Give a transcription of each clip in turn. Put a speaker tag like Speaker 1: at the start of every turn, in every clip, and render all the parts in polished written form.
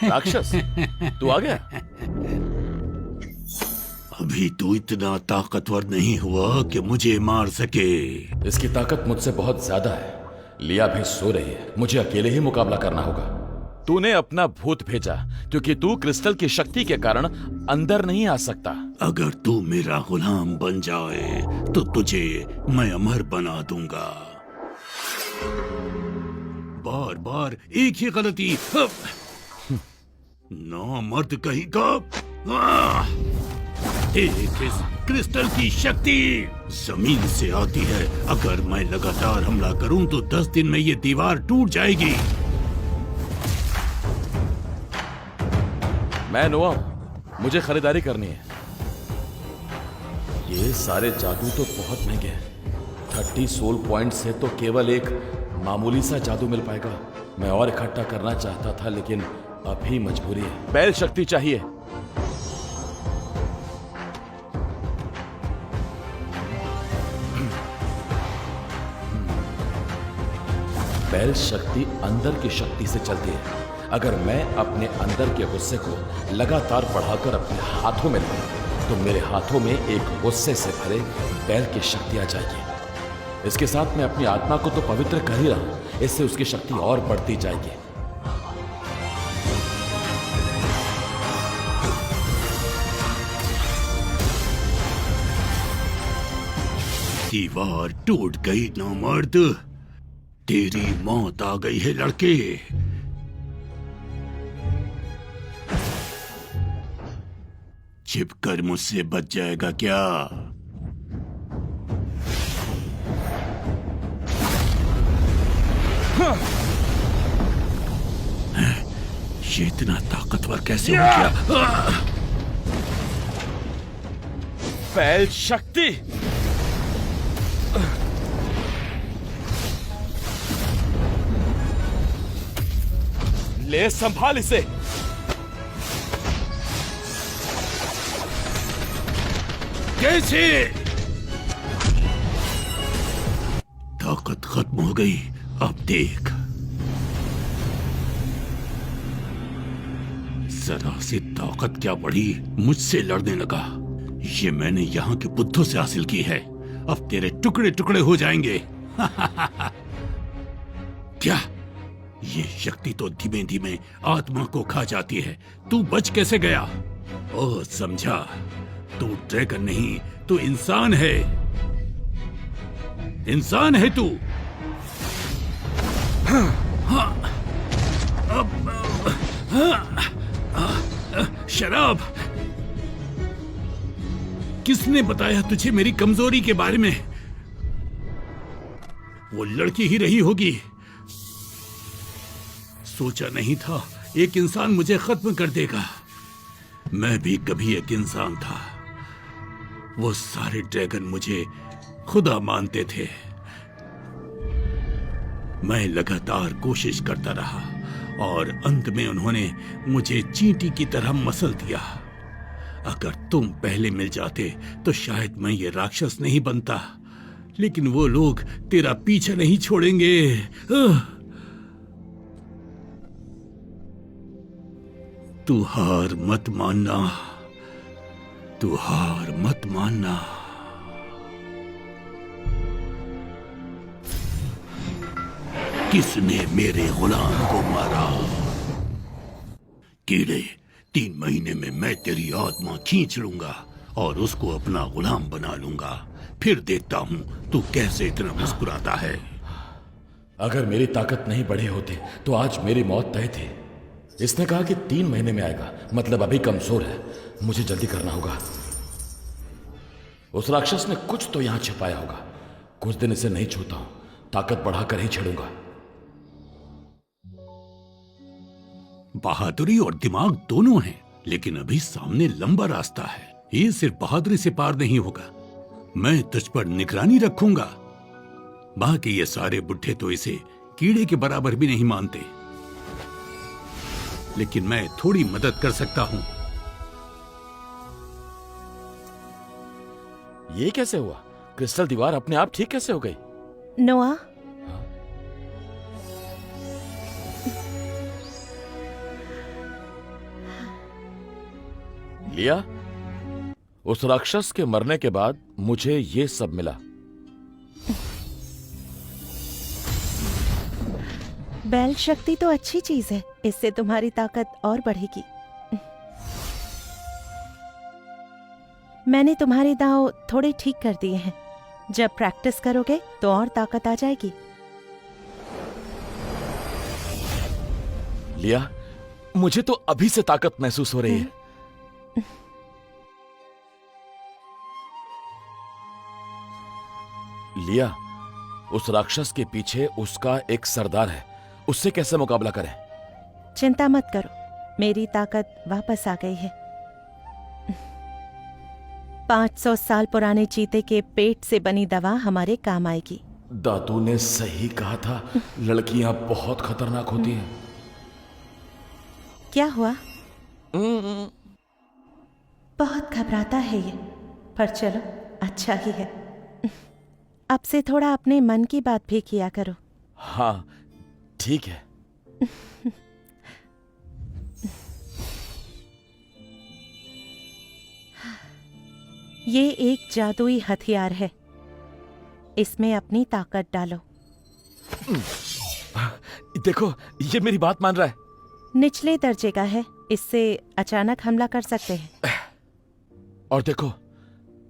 Speaker 1: राक्षस, तू आ गया?
Speaker 2: अभी तू इतना ताकतवर नहीं हुआ कि मुझे मार सके।
Speaker 1: इसकी ताकत मुझसे बहुत ज्यादा है। लिया भी सो रही है, मुझे अकेले ही मुकाबला करना होगा। तूने अपना भूत भेजा क्योंकि तू क्रिस्टल की शक्ति के कारण अंदर नहीं आ सकता।
Speaker 2: अगर तू मेरा गुलाम बन जाए तो तुझे मैं अमर बना दूंगा। बार बार एक ही गलती। नामर्द कहीं का। देख इस क्रिस्टल की शक्ति जमीन से आती है। अगर मैं लगातार हमला करूं तो 10 दिन में ये दीवार टूट जाएगी।
Speaker 1: मैं नोआ हूं, मुझे खरीदारी करनी है। ये सारे जादू तो बहुत महंगे हैं। 30 सोल पॉइंट से तो केवल एक मामूली सा जादू मिल पाएगा। मैं और इकट्ठा करना चाहता था लेकिन अभी मजबूरी है। बैल शक्ति चाहिए। बैल शक्ति अंदर की शक्ति से चलती है। अगर मैं अपने अंदर के गुस्से को लगातार बढ़ाकर अपने हाथों में लूं तो मेरे हाथों में एक गुस्से से भरे बैल की शक्ति आ जाएगी। इसके साथ मैं अपनी आत्मा को तो पवित्र कर ही रहा हूं, इससे उसकी शक्ति और बढ़ती जाएगी।
Speaker 2: दीवार टूट गई नामर्द। तेरी मौत आ गई है लड़के। छिपकर मुझसे बच जाएगा क्या? ये इतना ताकतवर कैसे हो गया?
Speaker 1: बैल शक्ति। ले संभाल इसे।
Speaker 2: कैसे? ताकत खत्म हो गई। अब देख, जरा सी ताकत क्या बढ़ी, मुझसे लड़ने लगा। ये मैंने यहाँ के बुद्धों से हासिल की है। अब तेरे टुकड़े टुकड़े हो जाएंगे। क्या? ये शक्ति तो धीमे धीमे आत्मा को खा जाती है। तू बच कैसे गया? ओह, समझा। तू ड्रैगन नहीं, तू इंसान है। इंसान है तू। शराब। किसने बताया तुझे मेरी कमजोरी के बारे में? वो लड़की ही रही होगी। सोचा नहीं था एक इंसान मुझे खत्म कर देगा। मैं भी कभी एक इंसान था। वो सारे ड्रैगन मुझे खुदा मानते थे। मैं लगातार कोशिश करता रहा और अंत में उन्होंने मुझे चींटी की तरह मसल दिया। अगर तुम पहले मिल जाते तो शायद मैं ये राक्षस नहीं बनता, लेकिन वो लोग तेरा पीछा नहीं छोड़ेंगे। तू हार मत मानना। तू हार मत मानना। किसने मेरे गुलाम को मारा? कीड़े, 3 महीने में मैं तेरी आत्मा खींच लूंगा और उसको अपना गुलाम बना लूंगा। फिर देखता हूं तू कैसे इतना मुस्कुराता है।
Speaker 1: अगर मेरी ताकत नहीं बढ़ी होती तो आज मेरी मौत तय थी। इसने कहा कि 3 महीने में आएगा, मतलब अभी कमजोर है। मुझे जल्दी करना होगा। उस राक्षस ने कुछ तो यहां छिपाया होगा। कुछ दिन इसे नहीं छूता हूं, ताकत बढ़ाकर ही छेड़ूंगा।
Speaker 2: बहादुरी और दिमाग दोनों हैं, लेकिन अभी सामने लंबा रास्ता है। ये सिर्फ बहादुरी से पार नहीं होगा। मैं तुझ पर निगरानी रखूंगा। बाकी ये सारे बुढ़े तो इसे कीड़े के बराबर भी नहीं मानते, लेकिन मैं थोड़ी मदद कर सकता हूं।
Speaker 1: ये कैसे हुआ? क्रिस्टल दीवार अपने आप ठीक कैसे हो गई?
Speaker 3: नोआ,
Speaker 1: लिया, उस राक्षस के मरने के बाद मुझे ये सब मिला।
Speaker 3: बैल शक्ति तो अच्छी चीज है, इससे तुम्हारी ताकत और बढ़ेगी। मैंने तुम्हारे दांव थोड़े ठीक कर दिए हैं, जब प्रैक्टिस करोगे तो और ताकत आ जाएगी।
Speaker 1: लिया, मुझे तो अभी से ताकत महसूस हो रही है। लिया, उस राक्षस के पीछे उसका एक सरदार है, उससे कैसे मुकाबला करें?
Speaker 3: चिंता मत करो, मेरी ताकत वापस आ गई है। 500 साल पुराने चीते के पेट से बनी दवा हमारे काम आएगी।
Speaker 1: दादू ने सही कहा था, लड़कियां बहुत खतरनाक होती हैं।
Speaker 3: क्या हुआ? बहुत घबराता है ये, पर चलो अच्छा ही है। अब से थोड़ा अपने मन की बात भी किया करो।
Speaker 1: हाँ ठीक है।
Speaker 3: ये एक जादुई हथियार है, इसमें अपनी ताकत डालो।
Speaker 1: देखो, ये मेरी बात मान रहा है।
Speaker 3: निचले दर्जे का है, इससे अचानक हमला कर सकते हैं।
Speaker 1: और देखो,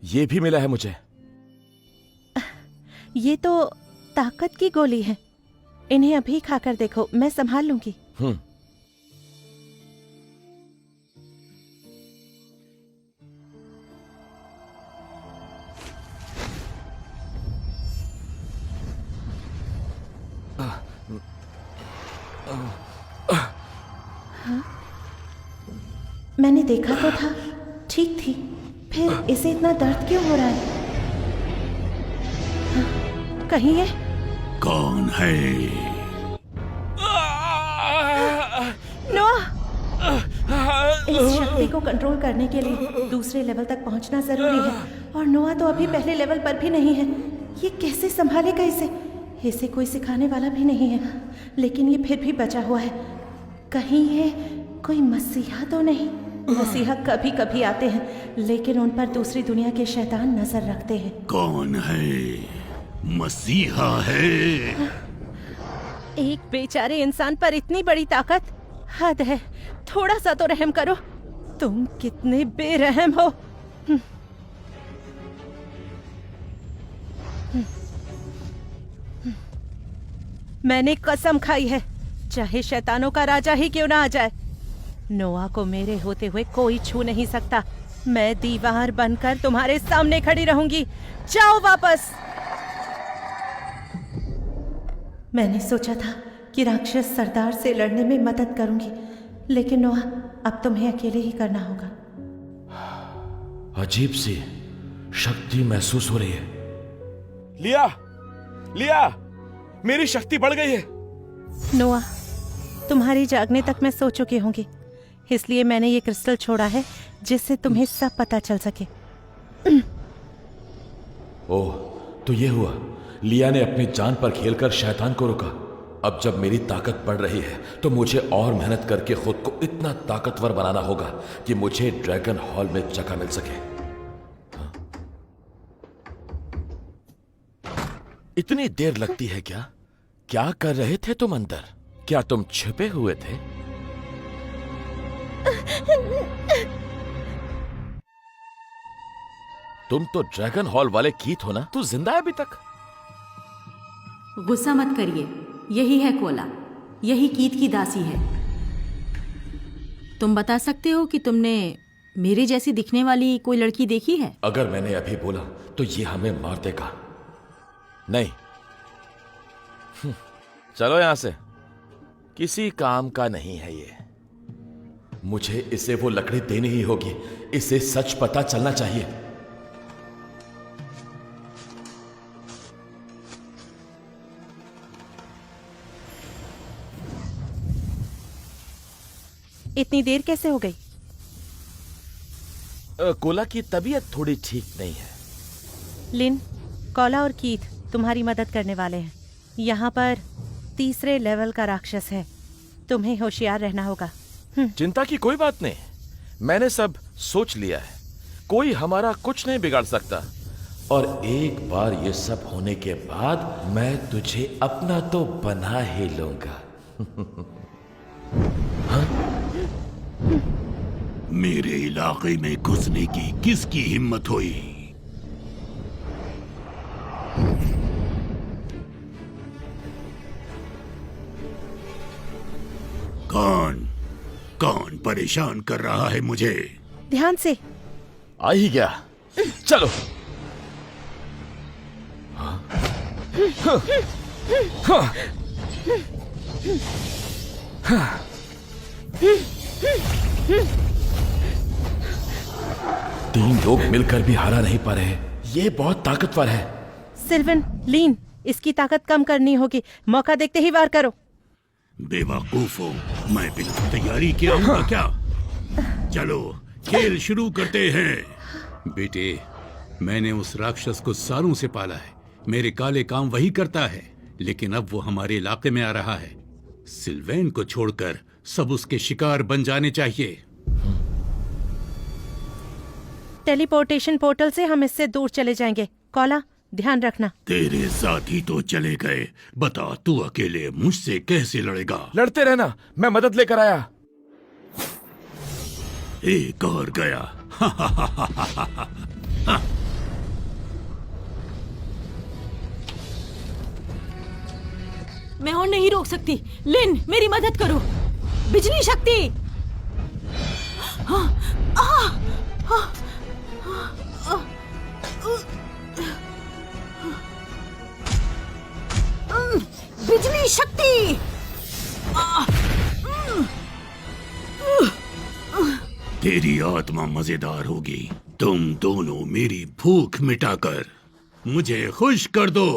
Speaker 1: ये भी मिला है मुझे।
Speaker 3: ये तो ताकत की गोली है, इन्हें अभी खाकर देखो, मैं संभाल लूंगी। हाँ? मैंने देखा तो था, ठीक थी, फिर इसे इतना दर्द क्यों हो रहा है? हाँ, कहीं ये
Speaker 2: कौन है?
Speaker 3: नोआ! इस शक्ति को कंट्रोल करने के लिए दूसरे लेवल तक पहुंचना जरूरी है, और नोआ तो अभी पहले लेवल पर भी नहीं है। ये कैसे संभालेगा इसे? इसे कोई सिखाने वाला भी नहीं है, लेकिन ये फिर भी बचा हुआ है। कहीं ये कोई मसीहा तो नहीं? मसीहा कभी कभी आते हैं, लेकिन उन पर दूसरी दुनिया के शैतान नजर रखते हैं।
Speaker 2: कौन है? मसीहा है?
Speaker 3: एक बेचारे इंसान पर इतनी बड़ी ताकत, हद है। थोड़ा सा तो रहम करो, तुम कितने बेरहम हो। मैंने कसम खाई है, चाहे शैतानों का राजा ही क्यों ना आ जाए, नोआ को मेरे होते हुए कोई छू नहीं सकता। मैं दीवार बनकर तुम्हारे सामने खड़ी रहूंगी। जाओ वापस। मैंने सोचा था कि राक्षस सरदार से लड़ने में मदद करूंगी, लेकिन नोआ, अब तुम्हें अकेले ही करना होगा।
Speaker 1: अजीब सी शक्ति महसूस हो रही है। लिया, लिया, मेरी शक्ति बढ़ गई है।
Speaker 3: नोआ, तुम्हारी जागने तक मैं सो चुकी होंगी, इसलिए मैंने ये क्रिस्टल छोड़ा है, जिससे तुम्हें सब पता चल सके।
Speaker 1: ओह, तो ये हुआ। लिया ने अपनी जान पर खेलकर शैतान को रोका। अब जब मेरी ताकत बढ़ रही है, तो मुझे और मेहनत करके खुद को इतना ताकतवर बनाना होगा कि मुझे ड्रैगन हॉल में जगह मिल सके। हाँ? इतनी देर लगती है क्या? क्या कर रहे थे तुम अंदर? क्या तुम छिपे हुए थे? तुम तो ड्रैगन हॉल वाले कीथ हो ना? तू जिंदा है अभी तक?
Speaker 4: गुस्सा मत करिए, यही है कोला, यही कीथ की दासी है। तुम बता सकते हो कि तुमने मेरे जैसी दिखने वाली कोई लड़की देखी है?
Speaker 1: अगर मैंने अभी बोला तो ये हमें मार देगा। नहीं, चलो यहां से, किसी काम का नहीं है ये। मुझे इसे वो लकड़ी देनी ही होगी, इसे सच पता चलना चाहिए।
Speaker 3: इतनी देर कैसे हो गई?
Speaker 1: कोला की तबीयत थोड़ी ठीक नहीं है।
Speaker 3: लिन, कोला और कीथ तुम्हारी मदद करने वाले हैं। यहाँ पर तीसरे लेवल का राक्षस है, तुम्हें होशियार रहना होगा।
Speaker 1: चिंता की कोई बात नहीं, मैंने सब सोच लिया है, कोई हमारा कुछ नहीं बिगाड़ सकता। और एक बार ये सब होने के बाद मैं तुझे अपना तो बना ही लूंगा।
Speaker 2: मेरे इलाके में घुसने की किसकी हिम्मत हुई? कौन कौन परेशान कर रहा है मुझे?
Speaker 3: ध्यान से।
Speaker 1: आ ही गया, चलो। तीन लोग मिलकर भी हरा नहीं पा रहे। ये बहुत ताकतवर है।
Speaker 3: सिल्वन, लीन, इसकी ताकत कम करनी होगी। मौका देखते ही वार करो।
Speaker 2: बेवकूफो, मैं बिना तैयारी के आऊंगा क्या? चलो खेल शुरू करते हैं। बेटे, मैंने उस राक्षस को सालों से पाला है। मेरे काले काम वही करता है, लेकिन अब वो हमारे इलाके में आ रहा है। सिल्वेन को छोड़कर सब उसके शिकार बन जाने चाहिए।
Speaker 3: टेलीपोर्टेशन पोर्टल से हम इससे दूर चले जाएंगे। कॉला, ध्यान रखना।
Speaker 2: तेरे साथी तो चले गए, बता तू अकेले मुझसे कैसे लड़ेगा?
Speaker 1: लड़ते रहना, मैं मदद लेकर आया।
Speaker 2: एक और गया।
Speaker 4: मैं और नहीं रोक सकती। लिन, मेरी मदद करो। बिजली शक्ति। बिजली शक्ति।
Speaker 2: तेरी आत्मा मजेदार होगी। तुम दोनों मेरी भूख मिटाकर मुझे खुश कर दो।